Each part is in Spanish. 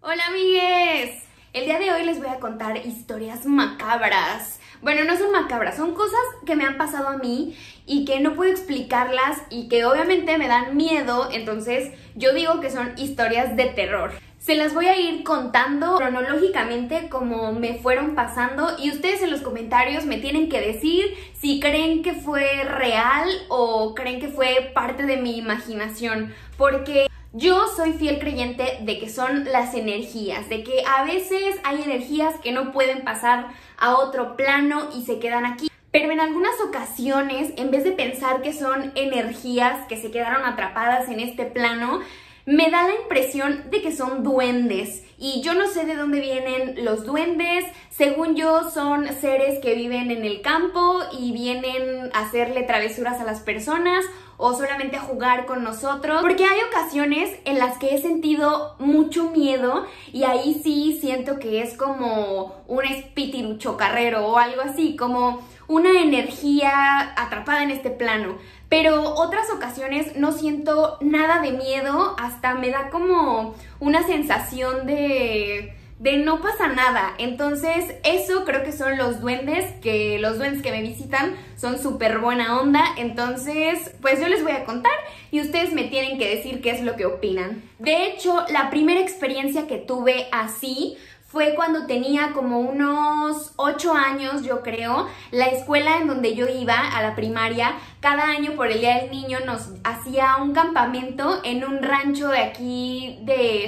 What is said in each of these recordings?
Hola amigues, el día de hoy les voy a contar historias macabras. Bueno, no son macabras, son cosas que me han pasado a mí y que no puedo explicarlas y que obviamente me dan miedo, entonces yo digo que son historias de terror. Se las voy a ir contando cronológicamente como me fueron pasando y ustedes en los comentarios me tienen que decir si creen que fue real o creen que fue parte de mi imaginación, porque yo soy fiel creyente de que son las energías, de que a veces hay energías que no pueden pasar a otro plano y se quedan aquí. Pero en algunas ocasiones, en vez de pensar que son energías que se quedaron atrapadas en este plano, me da la impresión de que son duendes. Y yo no sé de dónde vienen los duendes. Según yo, son seres que viven en el campo y vienen a hacerle travesuras a las personas o solamente a jugar con nosotros, porque hay ocasiones en las que he sentido mucho miedo y ahí sí siento que es como un espíritu chocarrero o algo así, como una energía atrapada en este plano. Pero otras ocasiones no siento nada de miedo, hasta me da como una sensación de no pasa nada. Entonces eso creo que son los duendes que me visitan son súper buena onda. Entonces pues yo les voy a contar y ustedes me tienen que decir qué es lo que opinan. De hecho, la primera experiencia que tuve así fue cuando tenía como unos 8 años, yo creo. La escuela en donde yo iba, a la primaria, cada año por el Día del Niño nos hacía un campamento en un rancho de aquí,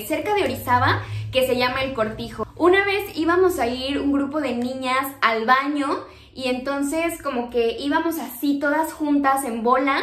cerca de Orizaba, que se llama El Cortijo. Una vez íbamos a ir un grupo de niñas al baño y entonces como que íbamos así todas juntas en bola.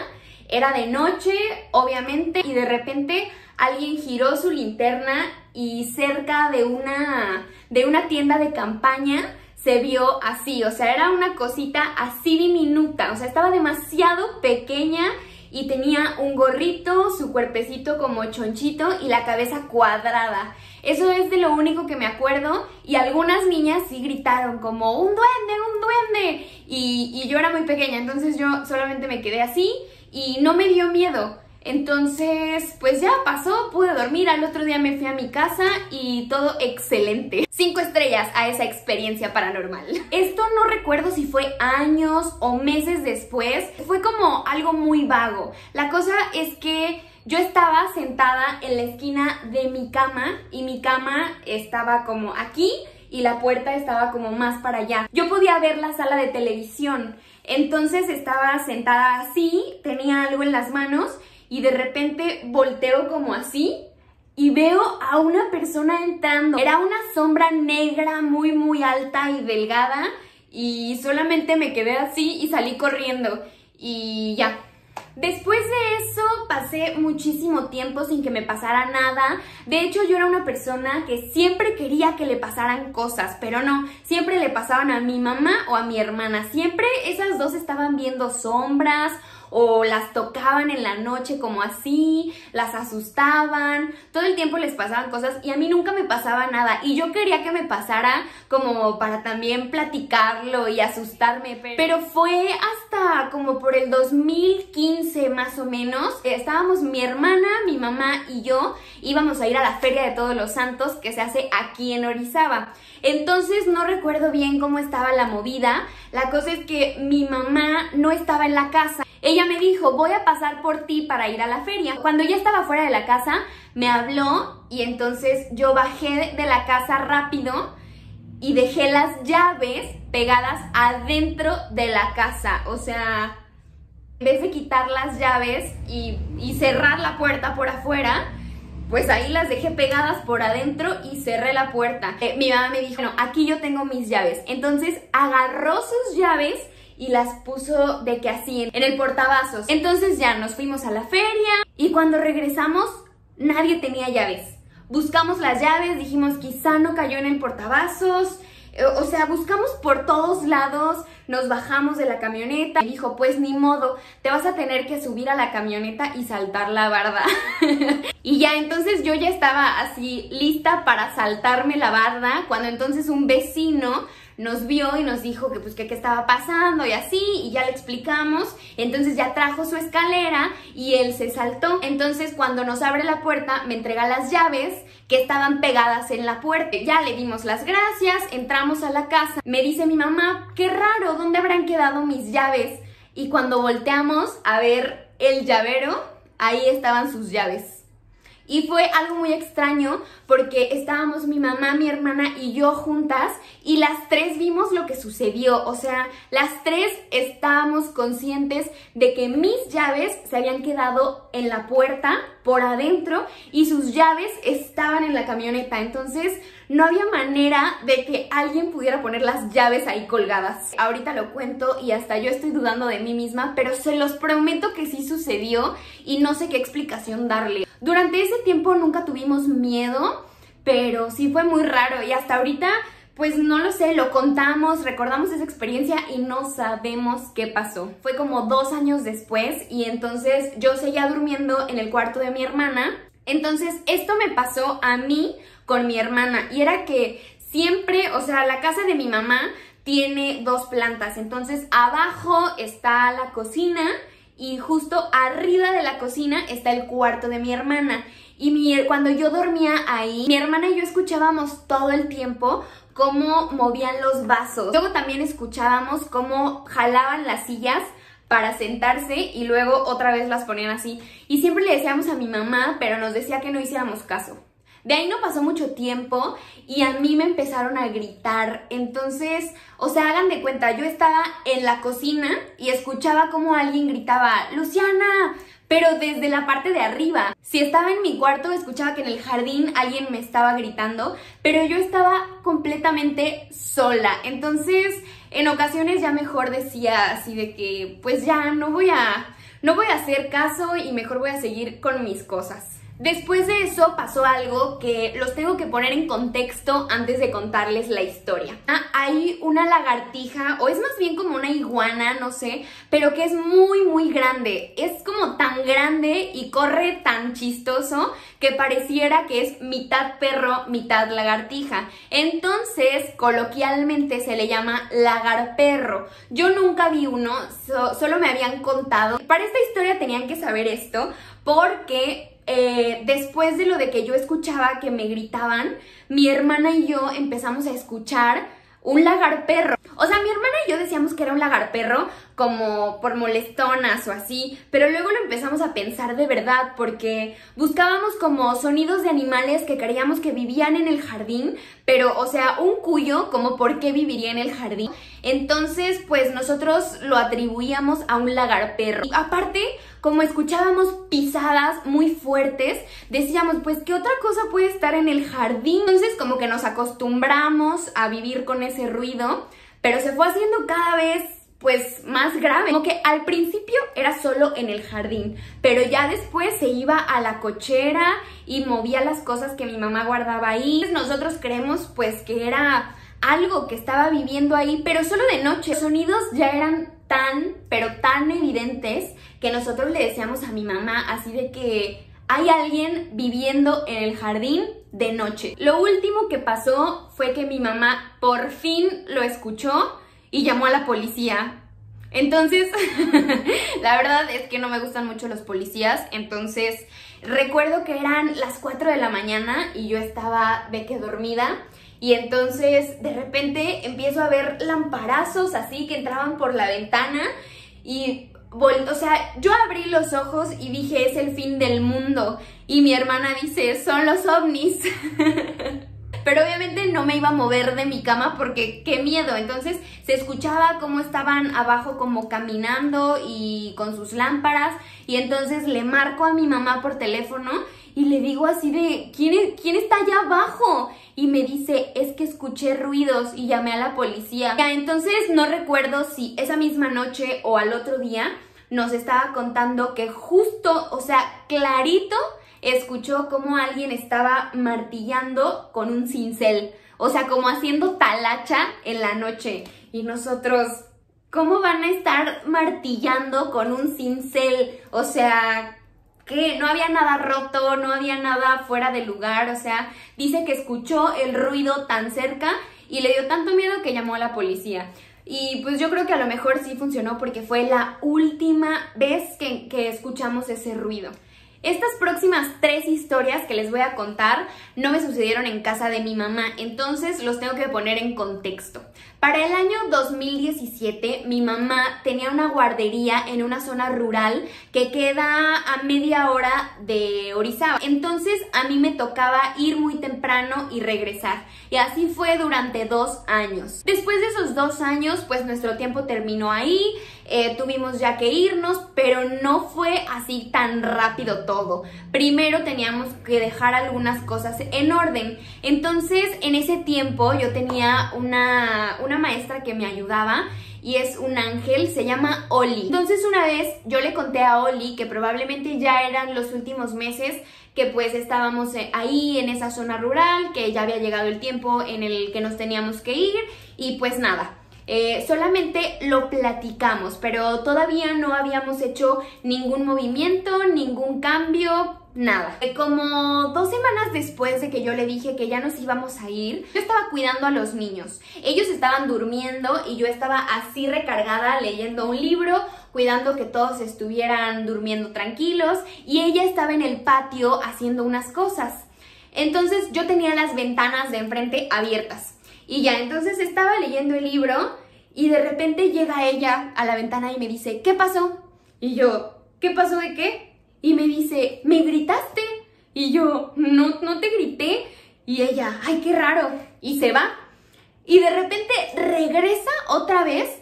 Era de noche, obviamente, y de repente alguien giró su linterna y cerca de una tienda de campaña se vio así, o sea, era una cosita así diminuta, o sea, estaba demasiado pequeña y tenía un gorrito, su cuerpecito como chonchito y la cabeza cuadrada. Eso es de lo único que me acuerdo y algunas niñas sí gritaron como ¡un duende, un duende! Y yo era muy pequeña, entonces yo solamente me quedé así y no me dio miedo. Entonces, pues ya pasó, pude dormir, al otro día me fui a mi casa y todo excelente. 5 estrellas a esa experiencia paranormal. Esto no recuerdo si fue años o meses después, fue como algo muy vago. La cosa es que yo estaba sentada en la esquina de mi cama y mi cama estaba como aquí y la puerta estaba como más para allá. Yo podía ver la sala de televisión, entonces estaba sentada así, tenía algo en las manos y de repente volteo como así y veo a una persona entrando. Era una sombra negra muy alta y delgada y solamente me quedé así y salí corriendo y ya. Después de eso pasé muchísimo tiempo sin que me pasara nada. De hecho, yo era una persona que siempre quería que le pasaran cosas, pero no, siempre le pasaban a mi mamá o a mi hermana. Siempre esas dos estaban viendo sombras o las tocaban en la noche como así, las asustaban, todo el tiempo les pasaban cosas y a mí nunca me pasaba nada y yo quería que me pasara como para también platicarlo y asustarme, pero fue hasta como por el 2015 más o menos. Estábamos mi hermana, mi mamá y yo, íbamos a ir a la Feria de Todos los Santos que se hace aquí en Orizaba. Entonces no recuerdo bien cómo estaba la movida. La cosa es que mi mamá no estaba en la casa. Ella me dijo, voy a pasar por ti para ir a la feria. Cuando ya estaba fuera de la casa, me habló y entonces yo bajé de la casa rápido y dejé las llaves pegadas adentro de la casa. O sea, en vez de quitar las llaves y cerrar la puerta por afuera, pues ahí las dejé pegadas por adentro y cerré la puerta. Mi mamá me dijo, no, aquí yo tengo mis llaves. Entonces agarró sus llaves y las puso de que así en el portavasos. Entonces ya nos fuimos a la feria y cuando regresamos nadie tenía llaves. Buscamos las llaves, dijimos quizá no cayó en el portavasos. O sea, buscamos por todos lados, nos bajamos de la camioneta. Me dijo, pues ni modo, te vas a tener que subir a la camioneta y saltar la barda. Y ya, entonces yo ya estaba así lista para saltarme la barda, cuando entonces un vecino nos vio y nos dijo que pues que qué estaba pasando y así, y ya le explicamos. Entonces ya trajo su escalera y él se saltó. Entonces cuando nos abre la puerta me entrega las llaves que estaban pegadas en la puerta. Ya le dimos las gracias, entramos a la casa. Me dice mi mamá, qué raro, ¿dónde habrán quedado mis llaves? Y cuando volteamos a ver el llavero, ahí estaban sus llaves. Y fue algo muy extraño porque estábamos mi mamá, mi hermana y yo juntas y las tres vimos lo que sucedió. O sea, las tres estábamos conscientes de que mis llaves se habían quedado en la puerta por adentro y sus llaves estaban en la camioneta. Entonces no había manera de que alguien pudiera poner las llaves ahí colgadas. Ahorita lo cuento y hasta yo estoy dudando de mí misma, pero se los prometo que sí sucedió y no sé qué explicación darle. Durante ese tiempo nunca tuvimos miedo, pero sí fue muy raro y hasta ahorita, pues no lo sé, lo contamos, recordamos esa experiencia y no sabemos qué pasó. Fue como 2 años después y entonces yo seguía durmiendo en el cuarto de mi hermana. Entonces esto me pasó a mí con mi hermana y era que siempre, o sea, la casa de mi mamá tiene 2 plantas, entonces abajo está la cocina y justo arriba de la cocina está el cuarto de mi hermana. Y cuando yo dormía ahí, mi hermana y yo escuchábamos todo el tiempo cómo movían los vasos. Luego también escuchábamos cómo jalaban las sillas para sentarse y luego otra vez las ponían así. Y siempre le decíamos a mi mamá, pero nos decía que no hiciéramos caso. De ahí no pasó mucho tiempo y a mí me empezaron a gritar. Entonces, o sea, hagan de cuenta, yo estaba en la cocina y escuchaba como alguien gritaba, ¡Luciana! Pero desde la parte de arriba. Si estaba en mi cuarto, escuchaba que en el jardín alguien me estaba gritando, pero yo estaba completamente sola. Entonces, en ocasiones ya mejor decía así de que, pues ya no voy a hacer caso y mejor voy a seguir con mis cosas. Después de eso pasó algo que los tengo que poner en contexto antes de contarles la historia. Hay una lagartija, o es más bien como una iguana, no sé, pero que es muy muy grande. Es como tan grande y corre tan chistoso que pareciera que es mitad perro, mitad lagartija. Entonces, coloquialmente se le llama lagarperro. Yo nunca vi uno, solo me habían contado. Para esta historia tenían que saber esto porque después de lo de que yo escuchaba que me gritaban, mi hermana y yo empezamos a escuchar un lagarperro. O sea, mi hermana y yo decíamos que era un lagarperro como por molestonas o así, pero luego lo empezamos a pensar de verdad porque buscábamos como sonidos de animales que creíamos que vivían en el jardín, pero, o sea, un cuyo, como por qué viviría en el jardín. Entonces, pues nosotros lo atribuíamos a un lagarperro. Y aparte, como escuchábamos pisadas muy fuertes, decíamos, pues, ¿qué otra cosa puede estar en el jardín? Entonces, como que nos acostumbramos a vivir con ese ruido, pero se fue haciendo cada vez, pues, más grave. Como que al principio era solo en el jardín, pero ya después se iba a la cochera y movía las cosas que mi mamá guardaba ahí. Nosotros creemos, pues, que era algo que estaba viviendo ahí, pero solo de noche. Los sonidos ya eran tan, pero tan evidentes que nosotros le decíamos a mi mamá así de que hay alguien viviendo en el jardín de noche. Lo último que pasó fue que mi mamá por fin lo escuchó y llamó a la policía. Entonces, la verdad es que no me gustan mucho los policías, entonces recuerdo que eran las 4 de la mañana y yo estaba de que dormida. Y entonces de repente empiezo a ver lamparazos así que entraban por la ventana y, o sea, yo abrí los ojos y dije, es el fin del mundo. Y mi hermana dice, son los ovnis. Pero obviamente no me iba a mover de mi cama porque qué miedo. Entonces se escuchaba cómo estaban abajo como caminando y con sus lámparas. Y entonces le marco a mi mamá por teléfono y le digo así de, ¿quién está allá abajo? Y me dice, es que escuché ruidos y llamé a la policía. Entonces no recuerdo si esa misma noche o al otro día nos estaba contando que justo, o sea, clarito, escuchó como alguien estaba martillando con un cincel. O sea, como haciendo talacha en la noche. Y nosotros, ¿cómo van a estar martillando con un cincel? O sea, que no había nada roto, no había nada fuera de lugar, o sea, dice que escuchó el ruido tan cerca y le dio tanto miedo que llamó a la policía. Y pues yo creo que a lo mejor sí funcionó porque fue la última vez que escuchamos ese ruido. Estas próximas 3 historias que les voy a contar no me sucedieron en casa de mi mamá, entonces los tengo que poner en contexto. Para el año 2017, mi mamá tenía una guardería en una zona rural que queda a media hora de Orizaba. Entonces a mí me tocaba ir muy temprano y regresar. Y así fue durante 2 años. Después de esos 2 años, pues nuestro tiempo terminó ahí. Tuvimos ya que irnos, pero no fue así tan rápido todo. Primero teníamos que dejar algunas cosas en orden. Entonces, en ese tiempo yo tenía una maestra que me ayudaba y es un ángel, se llama Oli. Entonces, una vez yo le conté a Oli que probablemente ya eran los últimos meses que pues estábamos ahí en esa zona rural, que ya había llegado el tiempo en el que nos teníamos que ir y pues nada. Solamente lo platicamos, pero todavía no habíamos hecho ningún movimiento, ningún cambio, nada. Como 2 semanas después de que yo le dije que ya nos íbamos a ir, yo estaba cuidando a los niños. Ellos estaban durmiendo y yo estaba así recargada leyendo un libro, cuidando que todos estuvieran durmiendo tranquilos, y ella estaba en el patio haciendo unas cosas. Entonces yo tenía las ventanas de enfrente abiertas. Y ya, entonces estaba leyendo el libro y de repente llega ella a la ventana y me dice, ¿qué pasó? Y yo, ¿qué pasó de qué? Y me dice, ¿me gritaste? Y yo, no te grité. Y ella, ay, qué raro. Y se va. Y de repente regresa otra vez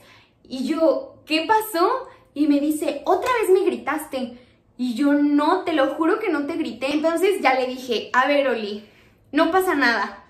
y yo, ¿qué pasó? Y me dice, otra vez me gritaste. Y yo, no, te lo juro que no te grité. Entonces ya le dije, a ver, Oli, no pasa nada.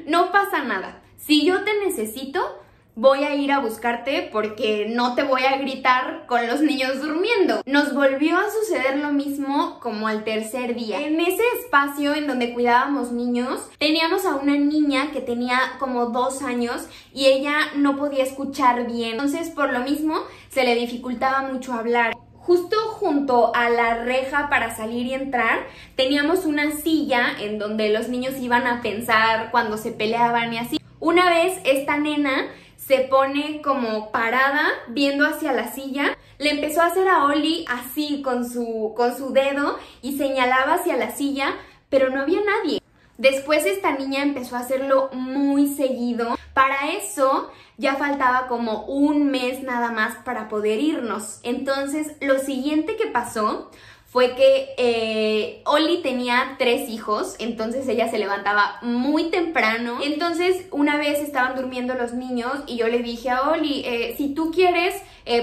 No pasa nada. Si yo te necesito, voy a ir a buscarte porque no te voy a gritar con los niños durmiendo. Nos volvió a suceder lo mismo como al 3er día. En ese espacio en donde cuidábamos niños, teníamos a una niña que tenía como 2 años y ella no podía escuchar bien. Entonces, por lo mismo, se le dificultaba mucho hablar. Justo junto a la reja para salir y entrar, teníamos una silla en donde los niños iban a pensar cuando se peleaban y así. Una vez esta nena se pone como parada viendo hacia la silla, le empezó a hacer a Oli así con su dedo y señalaba hacia la silla, pero no había nadie. Después esta niña empezó a hacerlo muy seguido. Para eso ya faltaba como 1 mes nada más para poder irnos. Entonces lo siguiente que pasó fue que Oli tenía 3 hijos, entonces ella se levantaba muy temprano. Entonces una vez estaban durmiendo los niños y yo le dije a Oli, si tú quieres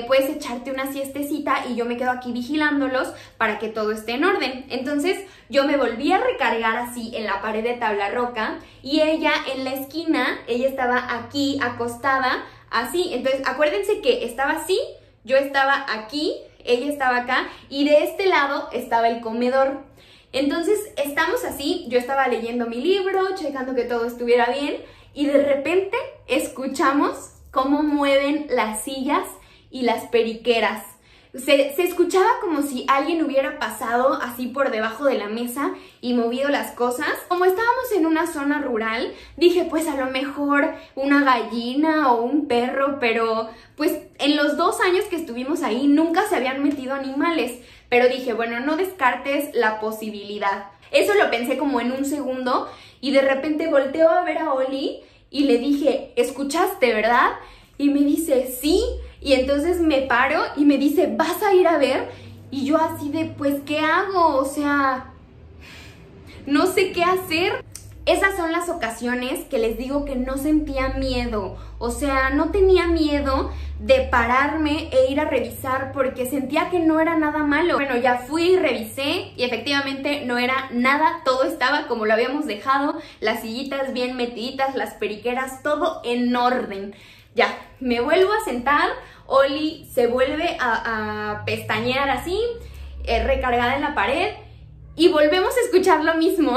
puedes echarte una siestecita y yo me quedo aquí vigilándolos para que todo esté en orden. Entonces yo me volví a recargar así en la pared de tabla roca y ella en la esquina, ella estaba aquí acostada así. Entonces acuérdense que estaba así, yo estaba aquí, ella estaba acá y de este lado estaba el comedor. Entonces estamos así, yo estaba leyendo mi libro, checando que todo estuviera bien y de repente escuchamos cómo mueven las sillas y las periqueras. Se escuchaba como si alguien hubiera pasado así por debajo de la mesa y movido las cosas. Como estábamos en una zona rural, dije pues a lo mejor una gallina o un perro, pero pues en los 2 años que estuvimos ahí nunca se habían metido animales. Pero dije, bueno, no descartes la posibilidad. Eso lo pensé como en 1 segundo y de repente volteo a ver a Oli y le dije, ¿escuchaste, verdad? Y me dice, sí. Y entonces me paro y me dice, ¿vas a ir a ver? Y yo así de, pues, ¿qué hago? O sea, no sé qué hacer. Esas son las ocasiones que les digo que no sentía miedo. O sea, no tenía miedo de pararme e ir a revisar porque sentía que no era nada malo. Bueno, ya fui y revisé y efectivamente no era nada. Todo estaba como lo habíamos dejado. Las sillitas bien metiditas, las periqueras, todo en orden. Ya, me vuelvo a sentar, Oli se vuelve a pestañear así, recargada en la pared y volvemos a escuchar lo mismo.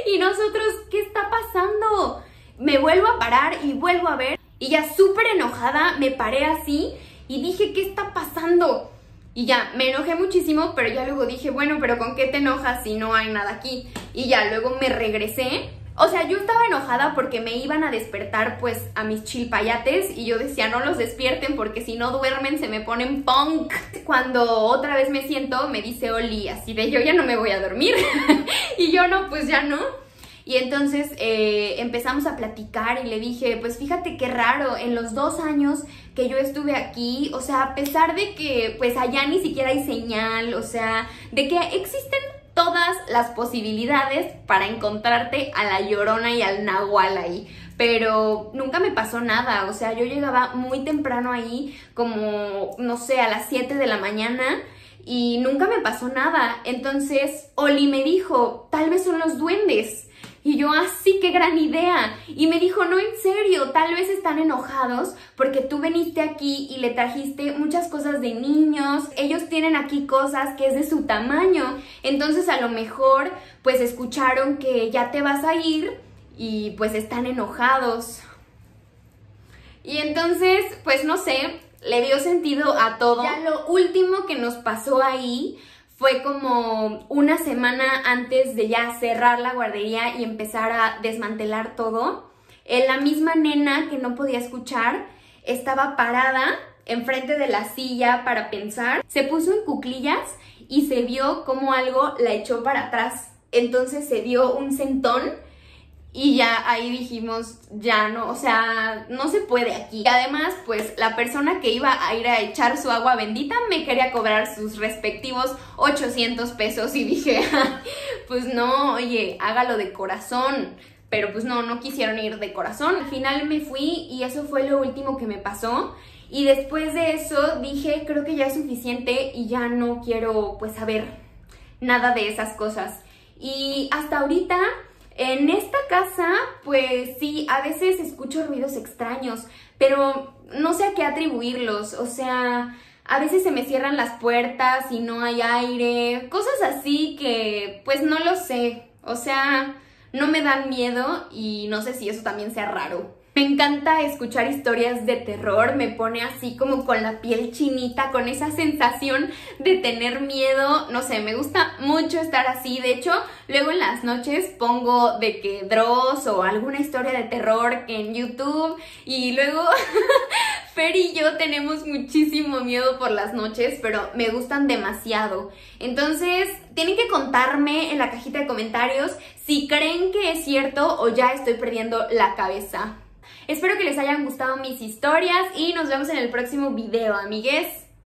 Y nosotros, ¿qué está pasando? Me vuelvo a parar y vuelvo a ver y ya súper enojada me paré así y dije, ¿qué está pasando? Y ya, me enojé muchísimo, pero ya luego dije, bueno, pero ¿con qué te enojas si no hay nada aquí? Y ya, luego me regresé O sea, yo estaba enojada porque me iban a despertar pues a mis chilpayates y yo decía, no los despierten porque si no duermen se me ponen punk. Cuando otra vez me siento, me dice Oli así de yo ya no me voy a dormir y yo no, pues ya no. Y entonces empezamos a platicar y le dije, pues fíjate qué raro, en los 2 años que yo estuve aquí, o sea, a pesar de que pues allá ni siquiera hay señal, o sea, de que existen todas las posibilidades para encontrarte a la Llorona y al Nahual ahí, pero nunca me pasó nada. O sea, yo llegaba muy temprano ahí, como, no sé, a las 7 de la mañana y nunca me pasó nada. Entonces Oli me dijo, tal vez son los duendes. Y yo, sí, qué gran idea. Y me dijo, no, en serio, tal vez están enojados porque tú viniste aquí y le trajiste muchas cosas de niños. Ellos tienen aquí cosas que es de su tamaño. Entonces a lo mejor pues escucharon que ya te vas a ir y pues están enojados. Y entonces, pues no sé, le dio sentido a todo. Ya lo último que nos pasó ahí fue como una semana antes de ya cerrar la guardería y empezar a desmantelar todo. La misma nena que no podía escuchar estaba parada enfrente de la silla para pensar. Se puso en cuclillas y se vio como algo la echó para atrás. Entonces se dio un sentón y ya ahí dijimos, ya no, o sea, no se puede aquí. Y además, pues, la persona que iba a ir a echar su agua bendita me quería cobrar sus respectivos 800 pesos y dije, pues no, oye, hágalo de corazón. Pero pues no quisieron ir de corazón. Al final me fui y eso fue lo último que me pasó. Y después de eso dije, creo que ya es suficiente y ya no quiero, pues, saber nada de esas cosas. Y hasta ahorita en esta casa, pues sí, a veces escucho ruidos extraños, pero no sé a qué atribuirlos. O sea, a veces se me cierran las puertas y no hay aire, cosas así que pues no lo sé. O sea, no me dan miedo y no sé si eso también sea raro. Me encanta escuchar historias de terror, me pone así como con la piel chinita, con esa sensación de tener miedo. No sé, me gusta mucho estar así. De hecho, luego en las noches pongo de que Dross o alguna historia de terror en YouTube y luego Fer y yo tenemos muchísimo miedo por las noches, pero me gustan demasiado. Entonces, tienen que contarme en la cajita de comentarios si creen que es cierto o ya estoy perdiendo la cabeza. Espero que les hayan gustado mis historias y nos vemos en el próximo video, amigues.